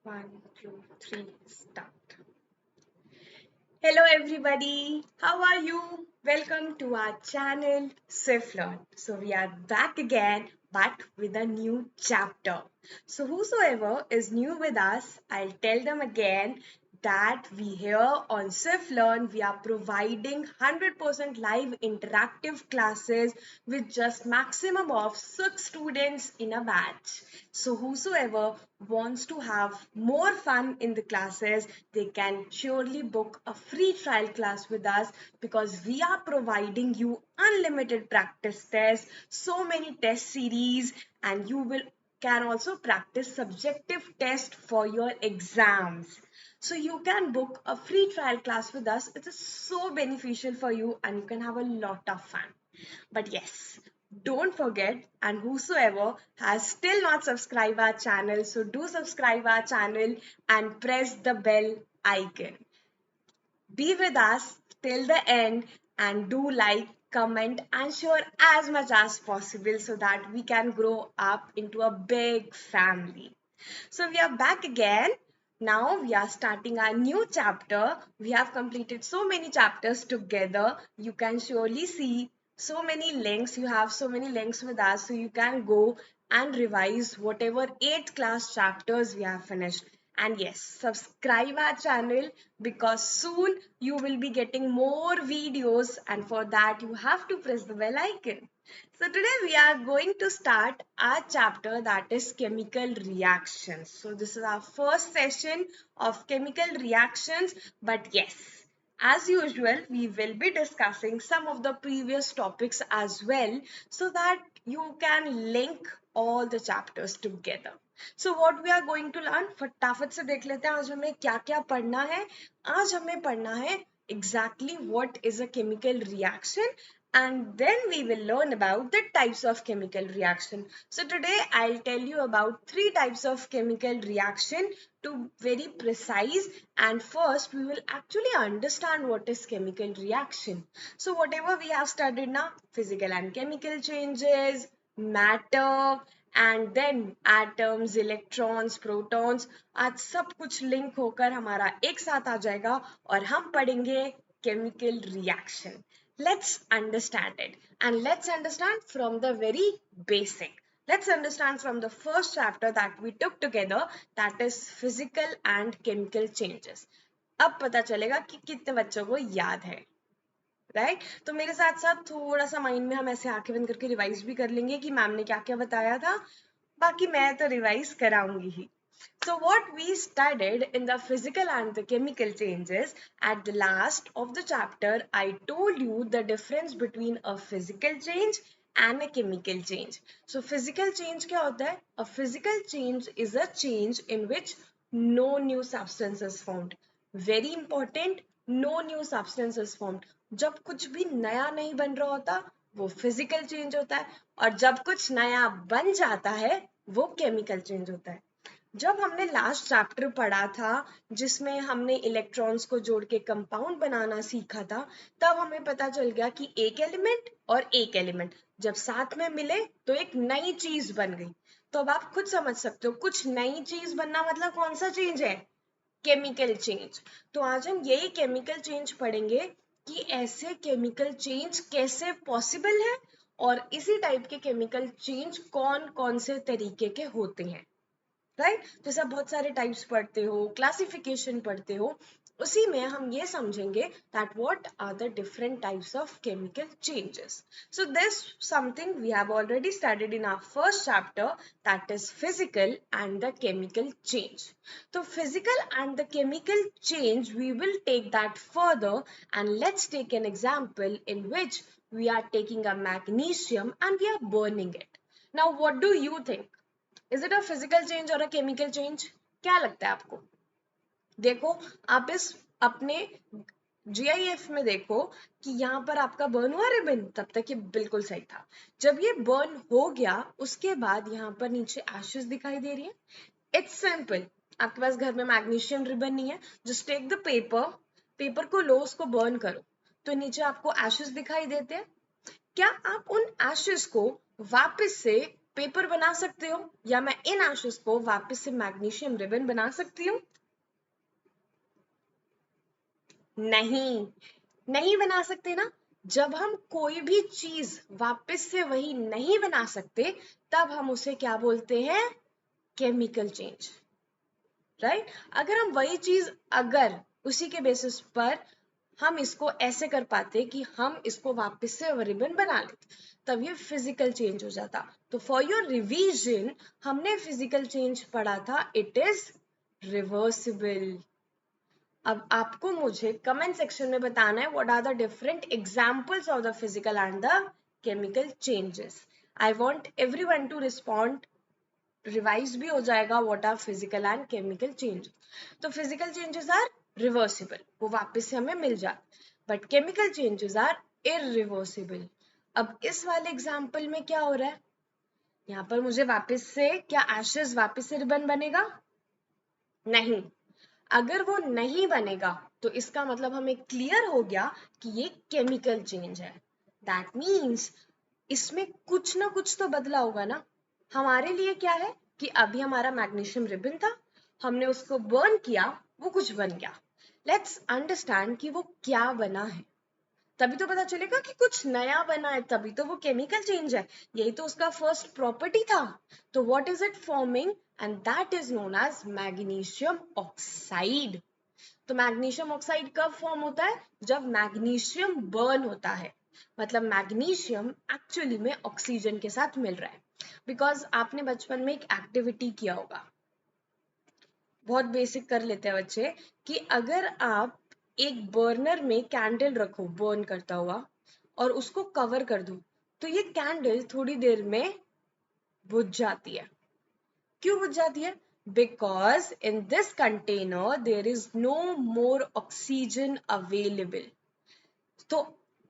One, two, three, start. Hello everybody, how are you? Welcome to our channel Swift Learn. So we are back again but with a new chapter. So whosoever is new with us, I'll tell them again that we here on Swift Learn we are providing 100% live interactive classes with just maximum of 6 students in a batch. So whosoever wants to have more fun in the classes, they can surely book a free trial class with us because we are providing you unlimited practice tests, so many test series, and you will can also practice subjective test for your exams. So you can book a free trial class with us. It is so beneficial for you and you can have a lot of fun. But yes, don't forget, and whosoever has still not subscribed our channel, so do subscribe our channel and press the bell icon. Be with us till the end and do like, comment, and share as much as possible so that we can grow up into a big family. So we are back again. Now we are starting our new chapter. We have completed so many chapters together. You can surely see so many links. You have so many links with us. So you can go and revise whatever 8th class chapters we have finished. And yes, subscribe our channel because soon you will be getting more videos, and for that you have to press the bell icon. So today we are going to start our chapter that is chemical reactions. So this is our first session of chemical reactions, but yes, as usual, we will be discussing some of the previous topics as well so that you can link all the chapters together. So what we are going to learn, फटाफट से देख लेते हैं आज हमें क्या क्या पढ़ना है. आज हमें पढ़ना है exactly what is a chemical reaction, and then we will learn about the types of chemical reaction. So today I'll tell you about 3 types of chemical reaction to very precise, and first we will actually understand what is chemical reaction. So whatever we have studied now, physical and chemical changes, matter, and then atoms, electrons, protons, आज सब कुछ link होकर हमारा एक साथ आ जाएगा और हम पढ़ेंगे chemical reaction. Let's understand it, and let's understand from the very basic. Let's understand from the first chapter that we took together, that is physical and chemical changes. अब पता चलेगा कि कितने बच्चों को याद है, राइट? तो मेरे साथ साथ थोड़ा सा माइंड में हम ऐसे आंखें बंद करके रिवाइज भी कर लेंगे कि मैम ने क्या क्या बताया था. बाकी मैं तो रिवाइज कराऊंगी ही. So what we studied in the physical and the chemical changes, at the last of the chapter, I told you the difference between a physical change and a chemical change. So physical change क्या होता है? A physical change is a change in which no new substance is formed. Very important, no new substance is formed. जब कुछ भी नया नहीं बन रहा होता वो physical change होता है, और जब कुछ नया बन जाता है वो chemical change होता है. जब हमने लास्ट चैप्टर पढ़ा था जिसमें हमने इलेक्ट्रॉन्स को जोड़ के कंपाउंड बनाना सीखा था, तब हमें पता चल गया कि एक एलिमेंट और एक एलिमेंट जब साथ में मिले तो एक नई चीज बन गई. तो अब आप खुद समझ सकते हो कुछ नई चीज बनना मतलब कौन सा चेंज है? Chemical change. तो आज हम यही केमिकल चेंज पढ़ेंगे कि ऐसे केमिकल चेंज कैसे पॉसिबल है और इसी टाइप के केमिकल चेंज कौन कौन से तरीके के होते हैं, राइट? जैसे आप बहुत सारे टाइप्स पढ़ते हो, क्लासिफिकेशन पढ़ते हो, उसी में हम ये समझेंगे that what are the different types of chemical changes. So this something we have already studied in our first chapter, that is physical and the chemical change. तो physical and the chemical change we will take that further, and let's take an example in which we are taking a magnesium and we are burning it. Now what do you think? Is it a physical change और a chemical change? क्या लगता है आपको? देखो, आप इस अपने GIF में देखो कि यहाँ पर आपका बर्न हुआ रिबन, तब तक ये बिल्कुल सही था. जब ये बर्न हो गया उसके बाद यहाँ पर नीचे एशेस दिखाई दे रही है. इट्स सिंपल, आपके पास घर में मैग्नीशियम रिबन नहीं है, जस्ट टेक द पेपर को लो, उसको बर्न करो, तो नीचे आपको एशेस दिखाई देते हैं. क्या आप उन एशेस को वापस से पेपर बना सकते हो, या मैं इन एशेस को वापस से मैग्नीशियम रिबन बना सकती हूँ? नहीं, नहीं बना सकते ना। जब हम कोई भी चीज वापस से वही नहीं बना सकते, तब हम उसे क्या बोलते हैं? Chemical change, right. अगर हम वही चीज, अगर उसी के बेसिस पर हम इसको ऐसे कर पाते कि हम इसको वापस से रिबन बना लेते, तब ये फिजिकल चेंज हो जाता। तो फॉर योर रिवीजन, हमने फिजिकल चेंज पढ़ा था, इट इज रिवर्सिबल। अब आपको मुझे कमेंट सेक्शन में बताना है what are the different examples of the physical and the chemical changes. I want everyone to respond, revise भी हो जाएगा what are physical and chemical change. तो फिजिकल चेंजेस आर रिवर्सिबल, वो वापस से हमें मिल जाए, but chemical changes are irreversible. अब इस वाले एग्जाम्पल में क्या हो रहा है? यहाँ पर मुझे वापस से क्या एशेस वापस से रिबन बनेगा? नहीं। अगर वो नहीं बनेगा तो इसका मतलब हमें क्लियर हो गया कि ये केमिकल चेंज है। दैट मीन्स इसमें कुछ ना कुछ तो बदला होगा ना। हमारे लिए क्या है कि अभी हमारा मैग्नीशियम रिबन था, हमने उसको बर्न किया, वो कुछ बन गया। लेट्स अंडरस्टैंड कि वो क्या बना है, तभी तो पता चलेगा कि कुछ नया बना है, तभी तो वो केमिकल चेंज है। यही तो उसका फर्स्ट प्रॉपर्टी था। तो what is it forming? And that is known as magnesium oxide. तो मैग्नीशियम ऑक्साइड कब फॉर्म होता है? जब मैग्नीशियम बर्न होता है, मतलब मैग्नीशियम एक्चुअली में ऑक्सीजन के साथ मिल रहा है। बिकॉज आपने बचपन में एक एक्टिविटी किया होगा, बहुत बेसिक कर लेते हैं बच्चे, कि अगर आप एक बर्नर में कैंडल रखो बर्न करता हुआ और उसको कवर कर दो, तो ये कैंडल थोड़ी देर में बुझ जाती है। क्यों बुझ जाती है? Because in this container there is no more oxygen available. तो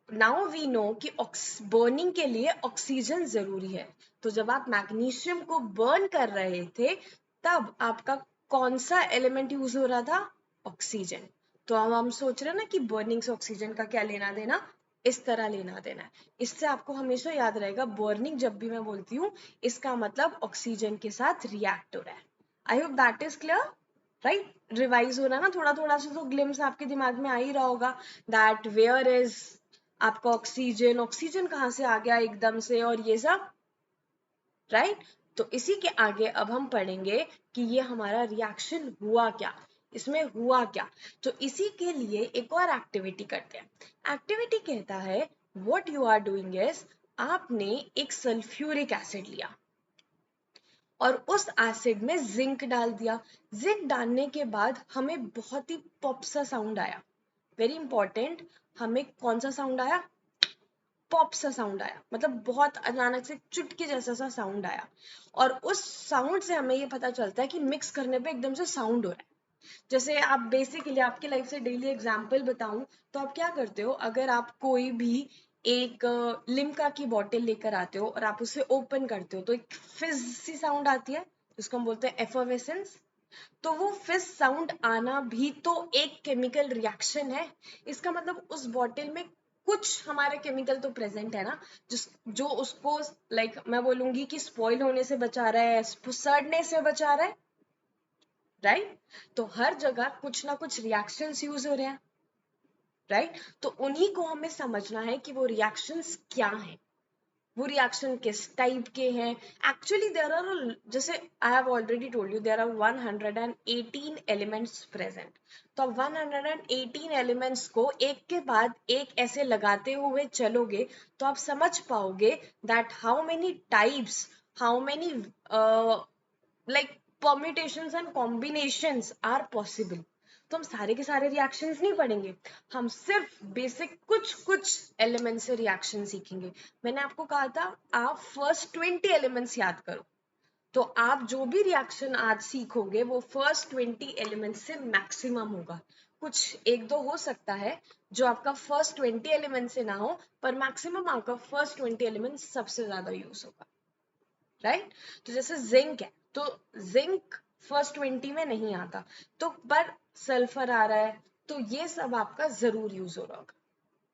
नाउ वी नो कि बर्निंग के लिए ऑक्सीजन जरूरी है। तो जब आप मैग्नीशियम को बर्न कर रहे थे, तब आपका कौन सा एलिमेंट यूज हो रहा था? ऑक्सीजन। तो अब हम सोच रहे हैं ना कि बर्निंग से ऑक्सीजन का क्या लेना देना, इस तरह लेना देना है। इससे आपको हमेशा याद रहेगा, बर्निंग जब भी मैं बोलती हूँ, इसका मतलब ऑक्सीजन के साथ रिएक्ट हो रहा है। I hope that is clear, right. Revise हो रहा है ना, थोड़ा थोड़ा सा तो ग्लिम्स आपके दिमाग में आ ही रहा होगा, दैट वेयर इज आपका ऑक्सीजन, ऑक्सीजन कहाँ से आ गया एकदम से, और ये सब, राइट। तो इसी के आगे अब हम पढ़ेंगे कि ये हमारा रिएक्शन हुआ क्या, इसमें हुआ क्या। तो इसी के लिए एक और एक्टिविटी करते हैं। एक्टिविटी कहता है what you are doing is, आपने एक सल्फ्यूरिक एसिड लिया और उस एसिड में जिंक डाल दिया। जिंक डालने के बाद हमें बहुत ही पॉप सा साउंड आया, वेरी इंपॉर्टेंट। हमें कौन सा साउंड आया? पॉप सा साउंड आया, मतलब बहुत अचानक से चुटकी जैसा सा साउंड आया। और उस साउंड से हमें ये पता चलता है कि मिक्स करने पे एकदम से साउंड हो रहा है। जैसे आप बेसिकली आपकी लाइफ से डेली एग्जांपल बताऊं, तो आप क्या करते हो? अगर आप कोई भी एक लिम्का की बोतल लेकर आते हो और आप उसे ओपन करते हो, तो एक फिज सी साउंड आती है, जिसको हम बोलते हैं एफर्वेसेंस। तो वो फिज साउंड आना भी तो एक केमिकल रिएक्शन है। इसका मतलब उस बॉटल में कुछ हमारे केमिकल तो प्रेजेंट है ना, जिस जो उसको लाइक मैं बोलूंगी कि स्पॉइल होने से बचा रहा है, सड़ने से बचा रहा है, राइट। तो हर जगह कुछ ना कुछ रिएक्शंस यूज हो रहे हैं, राइट। तो उन्हीं को हमें समझना है कि वो रिएक्शंस क्या हैं, वो रिएक्शन किस टाइप के हैं। एक्चुअली देयर आर, जैसे I have already told you, there are 118 elements present. तो अब 118 एलिमेंट्स को एक के बाद एक ऐसे लगाते हुए चलोगे, तो आप समझ पाओगे that how many types, how many like permutations and combinations are possible. तो हम सारे के सारे रिएक्शंस नहीं पढ़ेंगे, हम सिर्फ बेसिक कुछ कुछ एलिमेंट से रिएक्शन सीखेंगे। मैंने आपको कहा था आप फर्स्ट 20 एलिमेंट्स याद करो, तो आप जो भी रिएक्शन आज सीखोगे वो फर्स्ट 20 एलिमेंट्स से मैक्सिमम होगा। कुछ एक दो हो सकता है जो आपका फर्स्ट 20 एलिमेंट से ना हो, पर मैक्सिमम आपका फर्स्ट 20 एलिमेंट सबसे ज्यादा यूज होगा, राइट। तो जैसे जिंक है, तो जिंक फर्स्ट 20 में नहीं आता, तो पर सल्फर आ रहा है, तो ये सब आपका जरूर यूज हो रहा होगा,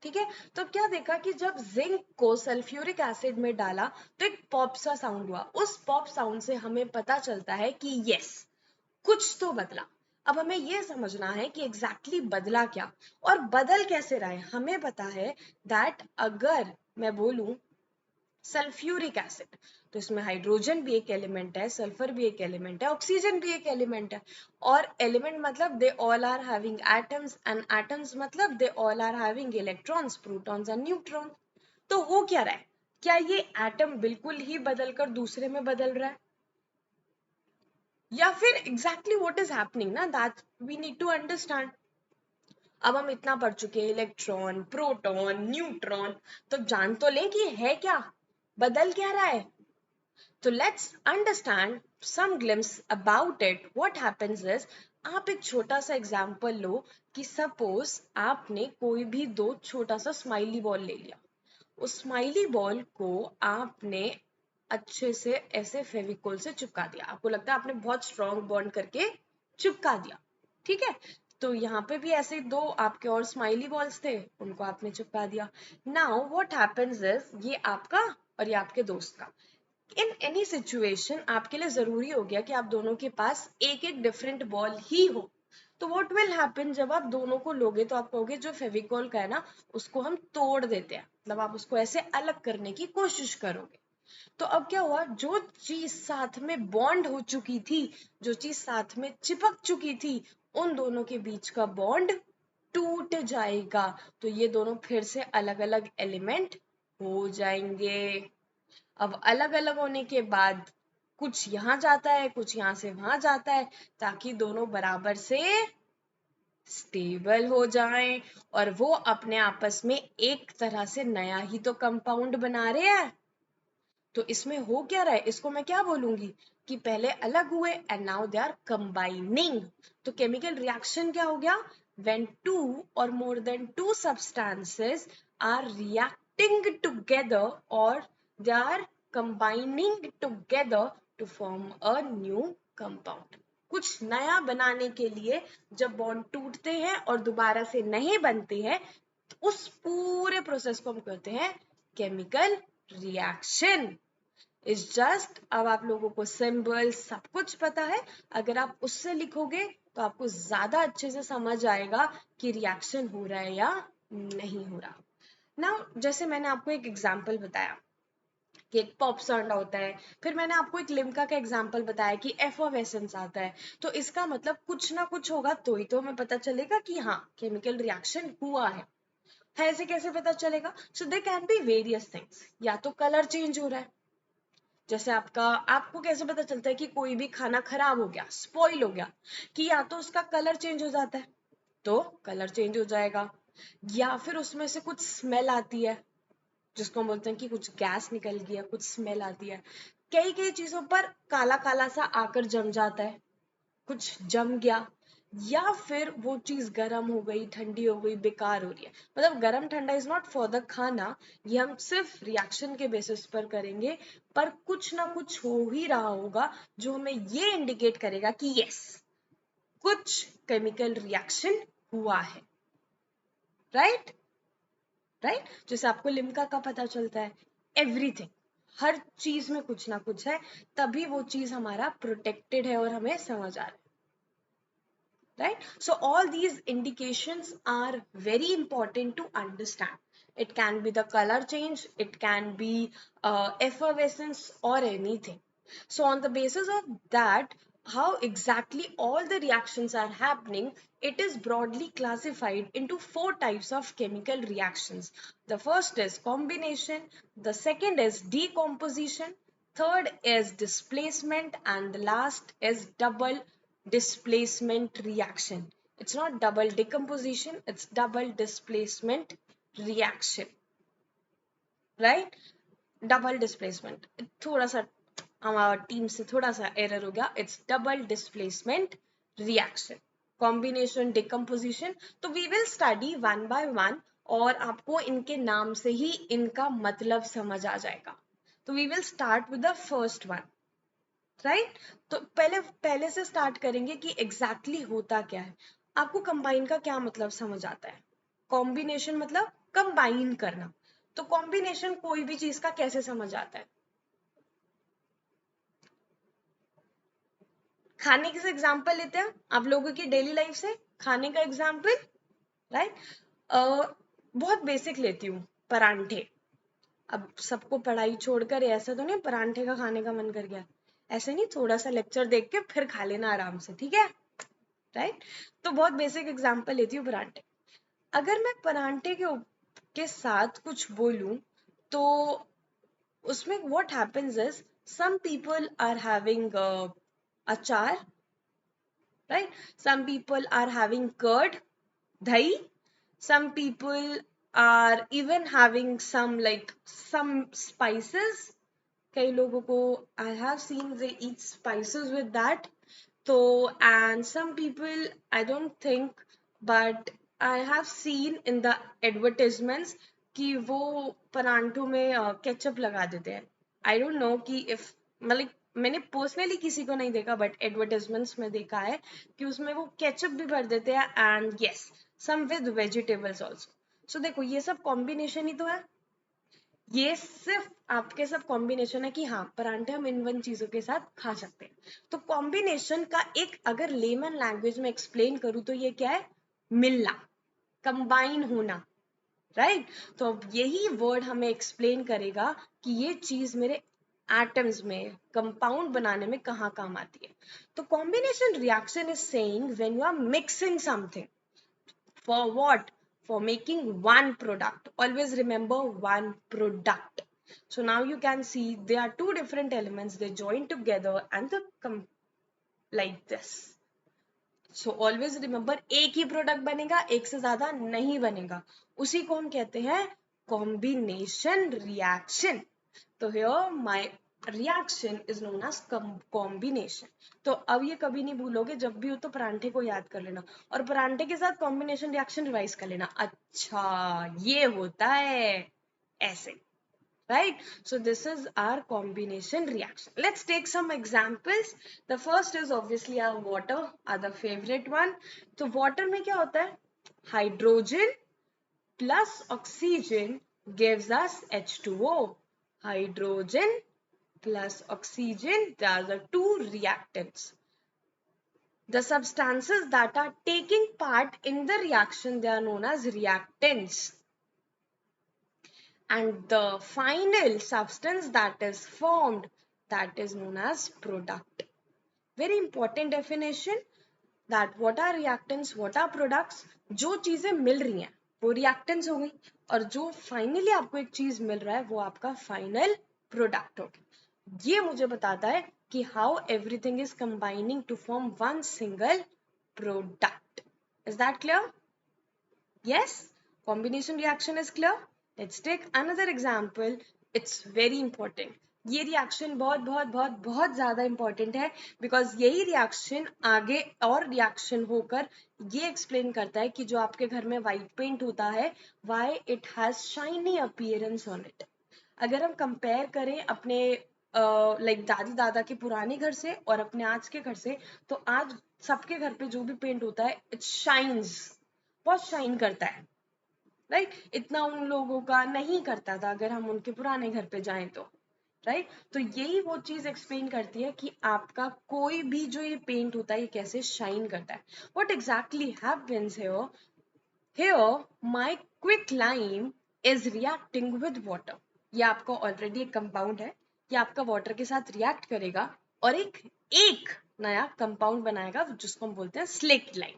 ठीक है। तो क्या देखा कि जब जिंक को सल्फ्यूरिक एसिड में डाला तो एक पॉप सा साउंड हुआ। उस पॉप साउंड से हमें पता चलता है कि यस, कुछ तो बदला। अब हमें यह समझना है कि एग्जैक्टली बदला क्या और बदल कैसे रहा है। हमें पता है दैट अगर मैं बोलूं सल्फ्यूरिक एसिड, तो इसमें हाइड्रोजन भी एक एलिमेंट है, सल्फर भी एक एलिमेंट है, ऑक्सीजन भी एक एलिमेंट है। और एलिमेंट मतलब they all are having atoms, and atoms मतलब they all are having electrons, protons and neutron. तो हो क्या रहा है, क्या ये एटम बिल्कुल ही बदलकर दूसरे में बदल रहा है, या फिर एग्जैक्टली व्हाट इज हैपनिंग ना, that we need to understand. अब हम इतना पढ़ चुके हैं, इलेक्ट्रॉन, प्रोटॉन, न्यूट्रॉन, तो जान तो लें कि है क्या, बदल क्या रहा है। तो let's understand some glimpse about it. What happens is, आप एक छोटा सा एग्जाम्पल लो कि सपोज आपने कोई भी दो छोटा सा स्माइली बॉल ले लिया। उस स्माइली बॉल को आपने अच्छे से ऐसे फेविकोल से चिपका दिया। आपको लगता है आपने बहुत स्ट्रॉन्ग बॉन्ड करके चिपका दिया, ठीक है। तो यहाँ पे भी ऐसे दो आपके और स्माइली बॉल्स थे, उनको आपने चिपका दिया। नाउ व्हाट हैपेंस इज, ये आपका और ये आपके दोस्त का। इन एनी सिचुएशन आपके लिए जरूरी हो गया कि आप दोनों के पास एक एक डिफरेंट बॉल ही हो। तो व्हाट विल हैपन, जब आप दोनों को लोगे तो आप कहोगे जो फेविकॉल का है ना उसको हम तोड़ देते हैं, मतलब आप उसको ऐसे अलग करने की कोशिश करोगे। तो अब क्या हुआ, जो चीज साथ में बॉन्ड हो चुकी थी, जो चीज साथ में चिपक चुकी थी, उन दोनों के बीच का बॉन्ड टूट जाएगा। तो ये दोनों फिर से अलग अलग एलिमेंट हो जाएंगे। अब अलग अलग होने के बाद कुछ यहाँ जाता है, कुछ यहाँ से वहां जाता है, ताकि दोनों बराबर से स्टेबल हो जाएं और वो अपने आपस में एक तरह से नया ही तो कंपाउंड बना रहे हैं। तो इसमें हो क्या रहा है, इसको मैं क्या बोलूंगी कि पहले अलग हुए and now they are combining. तो केमिकल रिएक्शन क्या हो गया, व्हेन टू और more than two substances are reacting together और they are combining together to form a new compound. कुछ नया बनाने के लिए जब बॉन्ड टूटते हैं और दोबारा से नहीं बनते हैं, तो उस पूरे प्रोसेस को हम कहते हैं केमिकल रिएक्शन। इज जस्ट, अब आप लोगों को सिंबल सब कुछ पता है, अगर आप उससे लिखोगे तो आपको ज्यादा अच्छे से समझ आएगा कि रिएक्शन हो रहा है या नहीं हो रहा। ना जैसे मैंने आपको एक एग्जांपल बताया कि एक पॉप साउंड होता है, फिर मैंने आपको एक लिम्का का एग्जांपल बताया कि एफोवेसेंस आता है। तो इसका मतलब कुछ ना कुछ होगा तो ही तो हमें पता चलेगा कि हाँ केमिकल रिएक्शन हुआ है। ऐसे कैसे पता चलेगा, so they can be various things. या तो कलर चेंज हो रहा है, जैसे आपको कैसे पता चलता है कि कोई भी खाना खराब हो गया, स्पॉइल हो गया, कि या तो उसका कलर चेंज हो जाता है, तो कलर चेंज हो जाएगा, या फिर उसमें से कुछ स्मेल आती है, जिसको हम बोलते हैं कि कुछ गैस निकल गया, कुछ स्मेल आती है। कई कई चीजों पर काला काला सा आकर जम जाता है, कुछ जम गया, या फिर वो चीज गर्म हो गई, ठंडी हो गई, बेकार हो रही है। मतलब गर्म ठंडा इज नॉट फॉर द खाना, ये हम सिर्फ रिएक्शन के बेसिस पर करेंगे, पर कुछ ना कुछ हो ही रहा होगा जो हमें ये इंडिकेट करेगा कि यस कुछ केमिकल रिएक्शन हुआ है। Right, right. जैसे आपको लिम्का का पता चलता है, एवरीथिंग, हर चीज में कुछ ना कुछ है, तभी वो चीज हमारा प्रोटेक्टेड है और हमें समझ आ रहा है। Right, so all these indications are very important to understand. It can be the color change, it can be effervescence or anything. So on the basis of that, how exactly all the reactions are happening, it is broadly classified into four types of chemical reactions. The first is combination, the second is decomposition, third is displacement, and the last is double displacement reaction. It's not double decomposition, it's double displacement reaction. Right, double displacement, थोड़ा सा हमारा team से थोड़ा सा error हो गया, it's double displacement reaction, combination, decomposition. तो we will study one by one और आपको इनके नाम से ही इनका मतलब समझ आ जाएगा। तो we will start with the first one. Right, तो पहले से स्टार्ट करेंगे कि एग्जैक्टली होता क्या है। आपको कंबाइन का क्या मतलब समझ आता है, कॉम्बिनेशन मतलब कंबाइन करना। तो कॉम्बिनेशन कोई भी चीज का कैसे समझ आता है? खाने के से एग्जाम्पल लेते हैं, आप लोगों की डेली लाइफ से खाने का एग्जाम्पल, राइट। बहुत बेसिक लेती हूँ, परांठे। अब सबको पढ़ाई छोड़कर ऐसा तो नहीं परांठे का खाने का मन कर गया, ऐसे नहीं, थोड़ा सा लेक्चर देख के फिर खा लेना आराम से, ठीक है, राइट। तो बहुत बेसिक एग्जाम्पल लेती हूँ, परांठे। अगर मैं परांठे के साथ कुछ बोलूं तो उसमें what happens is some people are having achar, right? Some people are having curd, dahi. Some people are even having some spices. कई लोगों को I have seen they eat spices with that. So, and some people, I don't think, but I have seen in the advertisements कि वो परांठों में ketchup लगा देते हैं। I don't know कि if मतलब मैंने पर्सनली किसी को नहीं देखा, बट एडवर्टाइजमेंट्स में देखा है कि उसमें वो केचप भी भर देते हैं, and yes, some with vegetables also. So देखो, ये सब कॉम्बिनेशन ही तो है, ये सिर्फ आपके सब कॉम्बिनेशन है कि हाँ, परांठे हम इन वन चीजों के साथ खा सकते हैं। तो कॉम्बिनेशन का एक अगर लेमन लैंग्वेज में एक्सप्लेन करूँ तो ये क्या है? मिलना, कंबाइन होना, राइट। तो अब यही वर्ड हमें एक्सप्लेन करेगा कि ये चीज मेरे एटम्स में कंपाउंड बनाने में कहाँ काम आती है। तो combination reaction is saying when you are mixing something for what? For making one product. Always remember one product. So now you can see there are two different elements, they join together and they come like this. So always remember, एक ही product बनेगा, एक से ज्यादा नहीं बनेगा, उसी को हम कहते हैं कॉम्बिनेशन रिएक्शन। तो here my reaction is known as combination. तो अब ये कभी नहीं भूलोगे, जब भी हो तो परांठे को याद कर लेना और परांठे के साथ कॉम्बिनेशन रिएक्शन रिवाइज कर लेना। अच्छा, ये होता है ऐसे, right? So this is our combination reaction. Let's take some examples. The first is obviously our water, other favorite one. तो water में क्या होता है? Hydrogen plus oxygen gives us H2O. Hydrogen plus oxygen, they are the two reactants. The substances that are taking part in the reaction, they are known as reactants. And the final substance that is formed, that is known as product. Very important definition, that what are reactants, what are products. जो चीजें मिल रही हैं वो reactants हो गई, और जो finally आपको एक चीज मिल रहा है वो आपका फाइनल प्रोडक्ट होगा। ये मुझे बताता है कि how everything is combining to form one single product. Is that clear? Yes, combination reaction is clear. Let's take another example. It's very important. ये रिएक्शन बहुत बहुत बहुत बहुत ज्यादा इंपॉर्टेंट है, बिकॉज यही रिएक्शन आगे और रिएक्शन होकर ये एक्सप्लेन करता है कि जो आपके घर में व्हाइट पेंट होता है, why it has shiny appearance on it. अगर हम कंपेयर करें अपने दादी दादा के पुराने घर से और अपने आज के घर से, तो आज सबके घर पे जो भी पेंट होता है, इट शाइन्स, बहुत शाइन करता है, राइट। इतना उन लोगों का नहीं करता था अगर हम उनके पुराने घर पे जाएं तो, राइट। तो यही वो चीज एक्सप्लेन करती है कि आपका कोई भी जो ये पेंट होता है ये कैसे शाइन करता है। What exactly happens here my quick lime is reacting with water. ये आपका ऑलरेडी एक कंपाउंड है, ये आपका वाटर के साथ रिएक्ट करेगा और एक नया कंपाउंड बनाएगा जिसको हम बोलते हैं slaked lime,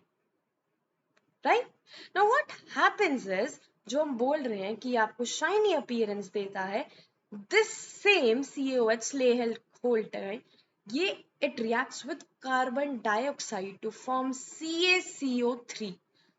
right. Now what happens is, जो हम बोल रहे हैं कि आपको शाइनी अपीयरेंस देता है, दिस सेम CaOH स्लेहल होल्टर, ये it reacts with carbon dioxide to form CaCO3।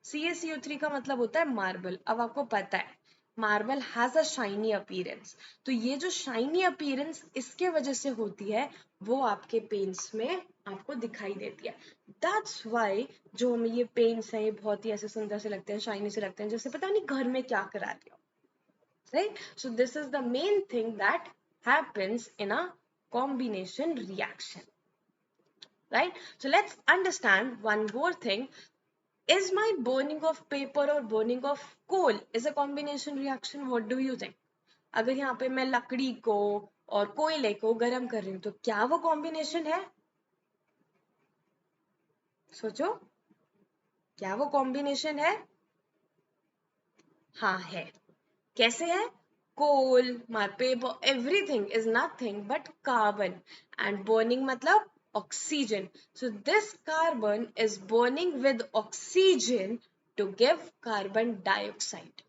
CaCO3 का मतलब होता है मार्बल। अब आपको पता है marble has a shiny appearance, तो ये जो शाइनी अपीयरेंस इसके वजह से होती है वो आपके पेंट्स में आपको दिखाई देती है। दैट्स वाई जो हमें ये पेंट्स हैं ये बहुत ही ऐसे सुंदर से लगते हैं, शाइनी से लगते हैं, जैसे पता नहीं घर में क्या करा दिया, right? So this is the main thing that happens in a combination reaction, right? So let's understand one more thing. Is my burning of paper or burning of coal is a combination reaction? What do you think? अगर यहाँ पे मैं लकड़ी को और कोयले को गर्म कर रही हूँ तो क्या वो कॉम्बिनेशन है? सोचो, क्या वो कॉम्बिनेशन है? हाँ है। कैसे है? कोल, my paper, everything is nothing but carbon, and burning मतलब oxygen. So this carbon is burning with oxygen to give carbon dioxide.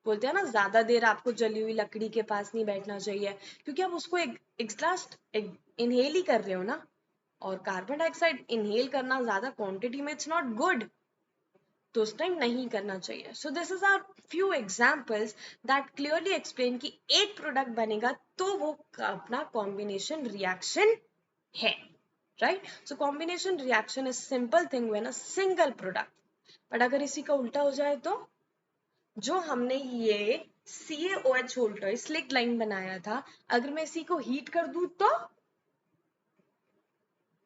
बोलते हैं ना, ज्यादा देर आपको जली हुई लकड़ी के पास नहीं बैठना चाहिए, क्योंकि आप उसको एग्जॉस्ट इनहेल ही कर रहे हो ना, और कार्बन डाइऑक्साइड इनहेल करना ज्यादा क्वांटिटी में इट्स नॉट गुड, तो उस टाइम नहीं करना चाहिए. So this is our few examples that clearly explain कि एक प्रोडक्ट बनेगा तो वो अपना कॉम्बिनेशन रिएक्शन है, right? So combination reaction is simple thing when a single product. But अगर इसी का उल्टा हो जाए तो, जो हमने ये CaOH होल्डर स्लिक लाइन बनाया था, अगर मैं इसी को हीट कर दूं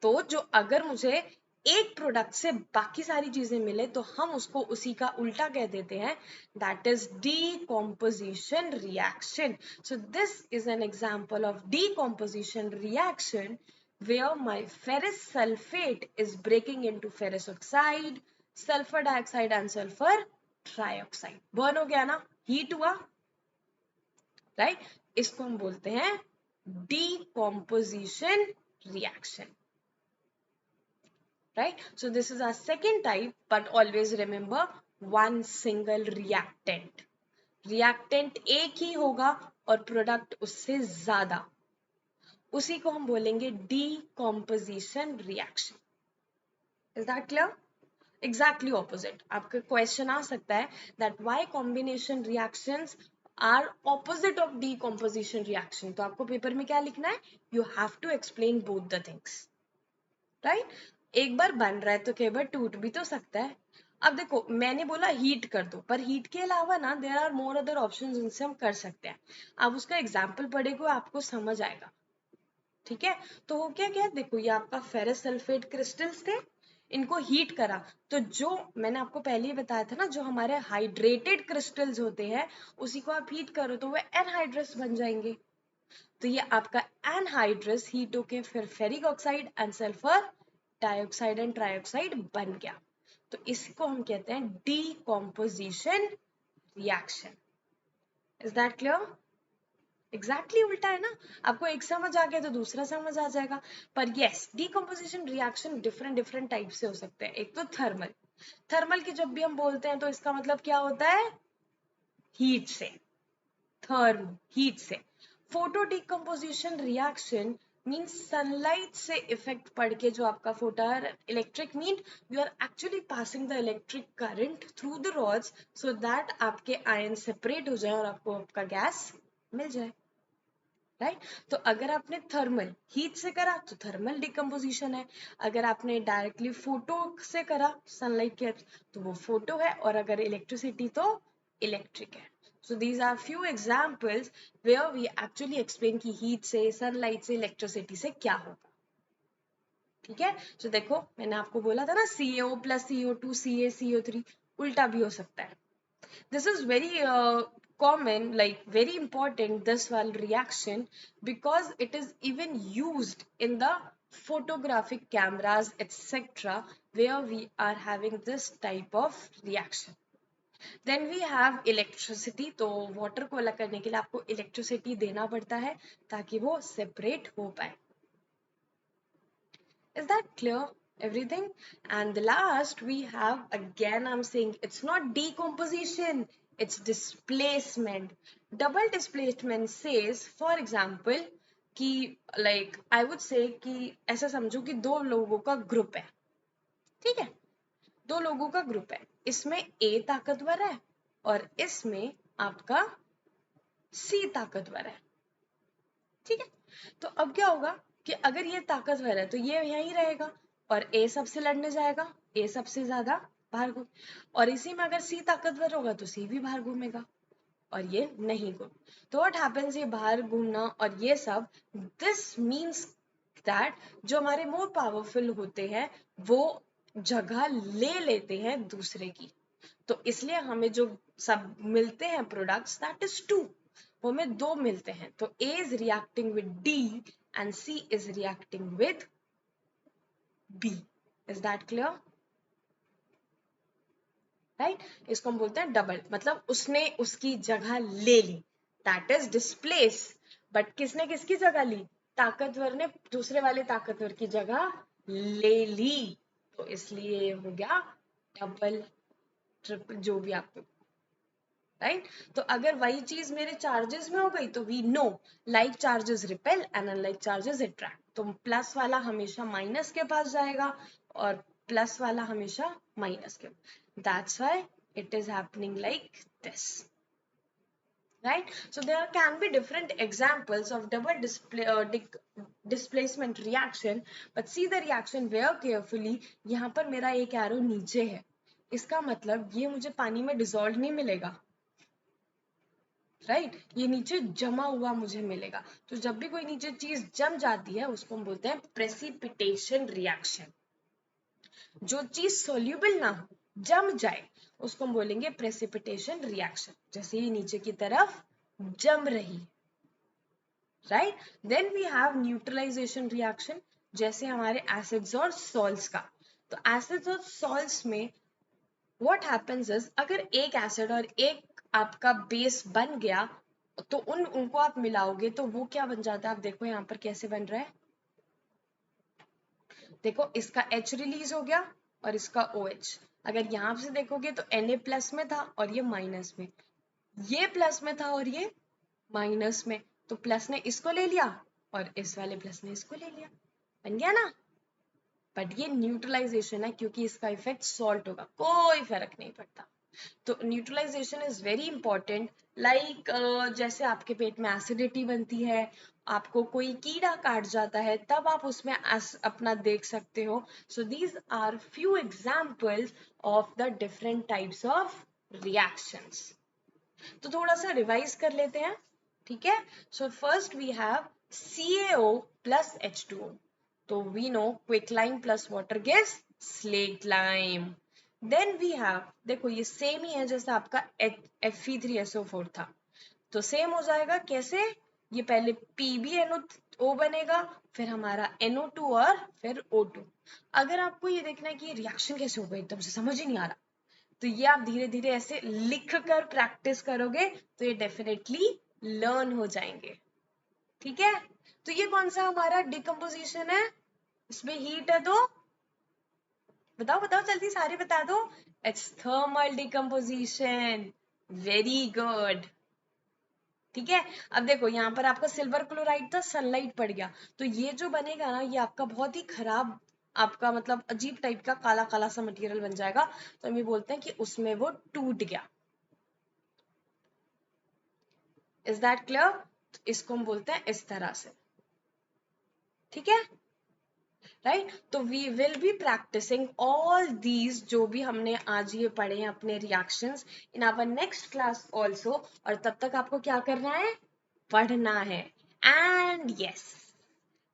तो जो अगर मुझे एक प्रोडक्ट से बाकी सारी चीजें मिले तो हम उसको उसी का उल्टा कह देते हैं, that is decomposition reaction. So this is an example of decomposition reaction where my ferrous sulfate is breaking into ferrous oxide, sulfur dioxide and sulfur trioxide. Burn हो गया ना, हीट हुआ, राइट? इसको हम बोलते हैं decomposition reaction. Right? So this is our second type, but always remember one single reactant. Reactant एक ही होगा और product उससे ज्यादा, उसी को हम बोलेंगे decomposition reaction. Is that clear? Exactly opposite. आपका question आ सकता है that why combination reactions are opposite of decomposition reaction. तो आपको पेपर में क्या लिखना है? You have to explain both the things. Right? एक बार बन रहा है तो कई बार टूट भी तो सकता है. अब देखो, मैंने बोला हीट कर दो, पर हीट के अलावा ना there are more other options जिनसे हम कर सकते हैं. आप उसका एग्जाम्पल पढ़ेंगे आपको समझ आएगा, ठीक है? तो हो क्या क्या, देखो ये आपका फेरस सल्फेट क्रिस्टल्स थे, इनको हीट करा तो जो मैंने आपको पहले ही बताया था ना, जो हमारे हाइड्रेटेड क्रिस्टल्स होते हैं उसी को आप हीट करो तो वह एनहाइड्रस बन जाएंगे. तो ये आपका एनहाइड्रस हीट होके फिर ferric oxide and sulphur dioxide and trioxide बन गया. तो इसको हम कहते हैं decomposition reaction. Is that clear? Exactly उल्टा है ना. आपको एक समझ आ गया तो दूसरा समझ आ जाएगा. पर yes, decomposition reaction different different type से हो सकते हैं. एक तो थर्मल. थर्मल की जब भी हम बोलते हैं तो इसका मतलब क्या होता है? हीट से. थर्म, हीट से. Photo decomposition reaction means sunlight से इफेक्ट पड़ के जो आपका photo electric mean you are actually passing the electric current through the rods so that आपके आयन सेपरेट हो जाए और आपको आपका गैस मिल जाए, राइट? तो अगर आपने थर्मल हीट से करा तो थर्मल डिकम्पोजिशन है, अगर आपने डायरेक्टली फोटो से करा सनलाइट के तो वो फोटो है, और अगर इलेक्ट्रिसिटी तो इलेक्ट्रिक है. So these are few examples where we actually explain कि heat से, sunlight से, electricity से क्या होगा. ठीक है? So देखो, मैंने आपको बोला था ना CaO plus CO2 CaCO3 उल्टा भी हो सकता है. This is very common, like very important, this one reaction, because it is even used in the photographic cameras etc where we are having this type of reaction. Then we have electricity. तो water को अलग करने के लिए आपको electricity देना पड़ता है ताकि वो सेपरेट हो पाए. Is that clear everything? And the last we have, again I'm saying it's not decomposition, it's displacement. Double displacement says, for example, कि like I would say कि ऐसा समझो कि दो लोगों का ग्रुप है, ठीक है? दो लोगों का ग्रुप है, इसमें A ताकतवर है और इसमें आपका C ताकतवर है, ठीक है? तो अब क्या होगा कि अगर ये ताकतवर है तो ये यहीं रहेगा और A सबसे लड़ने जाएगा, A सबसे ज्यादा बाहर घूम, और इसी में अगर C ताकतवर होगा तो C भी बाहर घूमेगा और ये नहीं घूम. तो व्हाट हैपेंस, ये बाहर घूमना और ये सब, दिस मीन्स दैट जो हमारे मोर पावरफुल होते हैं वो जगह ले लेते हैं दूसरे की, तो इसलिए हमें जो सब मिलते हैं प्रोडक्ट्स, दैट इज टू, वो हमें दो मिलते हैं। तो A is reacting with D and C is reacting with B। Is that clear? Right, इसको हम बोलते हैं डबल, मतलब उसने उसकी जगह ले ली, दैट इज डिस्प्लेस। बट किसने किसकी जगह ली? ताकतवर ने दूसरे वाले ताकतवर की जगह ले ली, तो इसलिए हो गया डबल ट्रिपल, जो भी आपको, राइट। तो अगर वही चीज मेरे चार्जेस में हो गई तो we know like charges repel and unlike charges attract, तो प्लस वाला हमेशा माइनस के पास जाएगा और प्लस वाला हमेशा माइनस के, that's why it is happening like this, right? So there can be different examples of double displacement reaction, but see the reaction very carefully। यहाँ पर मेरा एक एरो नीचे है, इसका मतलब ये मुझे पानी में डिसॉल्व नहीं मिलेगा, राइट ये नीचे जमा हुआ मुझे मिलेगा। तो जब भी कोई नीचे चीज जम जाती है उसको हम बोलते हैं प्रेसिपिटेशन रिएक्शन। जो चीज सोल्यूबल ना हो, जम जाए, उसको हम बोलेंगे प्रेसिपिटेशन रिएक्शन, जैसे ये नीचे की तरफ जम रही, right. Then we have neutralisation reaction, जैसे हमारे एसिड्स और सॉल्ट्स का। तो एसिड्स और सॉल्ट्स में व्हाट हैपेंस इज, अगर एक एसिड और एक आपका बेस बन गया तो उनको आप मिलाओगे तो वो क्या बन जाता है, आप देखो यहाँ पर कैसे बन रहा है, देखो इसका H रिलीज हो गया और इसका OH। अगर यहाँ से देखोगे तो Na प्लस में था और ये माइनस में, ये प्लस में था और ये माइनस में, तो प्लस ने इसको ले लिया और इस वाले प्लस ने इसको ले लिया, बन गया ना। बट ये न्यूट्रलाइजेशन है क्योंकि इसका इफेक्ट सॉल्ट होगा, कोई फर्क नहीं पड़ता। तो neutralisation is very important. Like जैसे आपके पेट में एसिडिटी बनती है, आपको कोई कीड़ा काट जाता है, तब आप उसमें अपना देख सकते हो। So these are few examples of the different types of reactions. तो थोड़ा सा रिवाइज कर लेते हैं, ठीक है। So first we have CaO plus H2O, तो we know quicklime plus water gives slaked lime। Then we have, देखो ये सेम ही है जैसा आपका Fe3SO4 था, तो सेम हो जाएगा कैसे, ये पहले PbNO बनेगा, फिर हमारा NO2 और फिर O2। अगर आपको ये देखना है कि ये रिएक्शन कैसे होगा, एकदम से समझ ही नहीं आ रहा, तो ये आप धीरे धीरे ऐसे लिख कर प्रैक्टिस करोगे तो ये डेफिनेटली लर्न हो जाएंगे, ठीक है। तो ये कौन सा हमारा डिकम्पोजिशन है, इसमें हीट है, तो बताओ बताओ जल्दी, सारे बता दो। It's thermal decomposition, very good, ठीक है। अब देखो यहाँ पर आपका सिल्वर क्लोराइड था, सनलाइट पड़ गया, तो ये जो बनेगा ना, ये आपका बहुत ही खराब, आपका मतलब अजीब टाइप का काला काला सा मटेरियल बन जाएगा, तो हम ये बोलते हैं कि उसमें वो टूट गया। Is that clear? इसको हम बोलते हैं इस तरह से, ठीक है, राइट। तो we will be practicing all these जो भी हमने आज ये पढ़े हैं अपने reactions in our next class also, और तब तक आपको क्या करना है, पढ़ना है। एंड यस,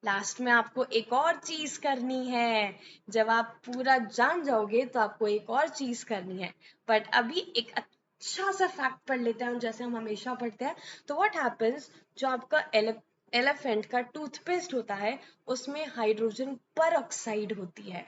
लास्ट में आपको एक और चीज करनी है, जब आप पूरा जान जाओगे तो आपको एक और चीज करनी है। बट अभी एक अच्छा सा फैक्ट पढ़ लेते हैं जैसे हम हमेशा पढ़ते हैं। तो व्हाट हैपेंस, जो आपका एलिफेंट का टूथपेस्ट होता है उसमें हाइड्रोजन पर ऑक्साइड होती है,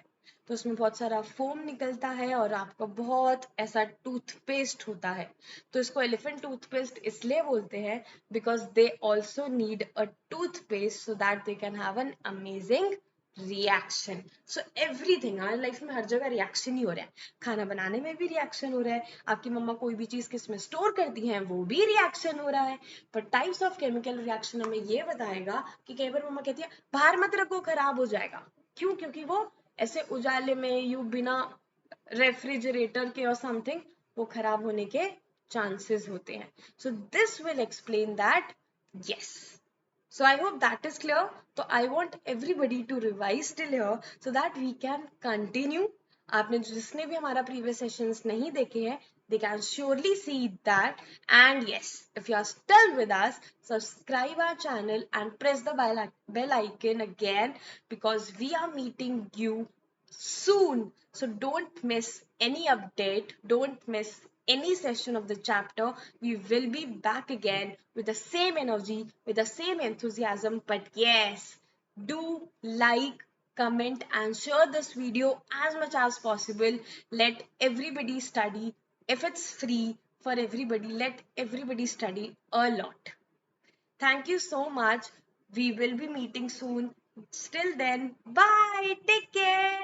तो उसमें बहुत सारा फोम निकलता है और आपका बहुत ऐसा टूथपेस्ट होता है। तो इसको एलिफेंट टूथपेस्ट इसलिए बोलते हैं because they also need a toothpaste so that they can have an amazing reaction. So everything हमारी लाइफ में हर जगह रिएक्शन ही हो रहा है, खाना बनाने में भी रिएक्शन हो रहा है, आपकी मम्मा कोई भी चीज किस में स्टोर करती हैं वो भी रिएक्शन हो रहा है। पर टाइप्स ऑफ केमिकल रिएक्शन हमें ये बताएगा कि कई बार मम्मा कहती है बाहर मत रखो खराब हो जाएगा, क्यों, क्योंकि वो ऐसे उजाले में यू बिना रेफ्रिजरेटर के और समथिंग वो खराब होने के चांसेस होते हैं। So this will explain that, yes. So I hope that is clear. So I want everybody to revise till here so that we can continue. आपने जिसने भी हमारा previous sessions नहीं देखे हैं, they can surely see that. And yes, if you are still with us, subscribe our channel and press the bell icon again because we are meeting you soon. So don't miss any update, don't miss any session of the chapter. We will be back again with the same energy, with the same enthusiasm. But yes, do like, comment, and share this video as much as possible. Let everybody study. If it's free for everybody, let everybody study a lot. Thank you so much. We will be meeting soon. Till then, bye. Take care.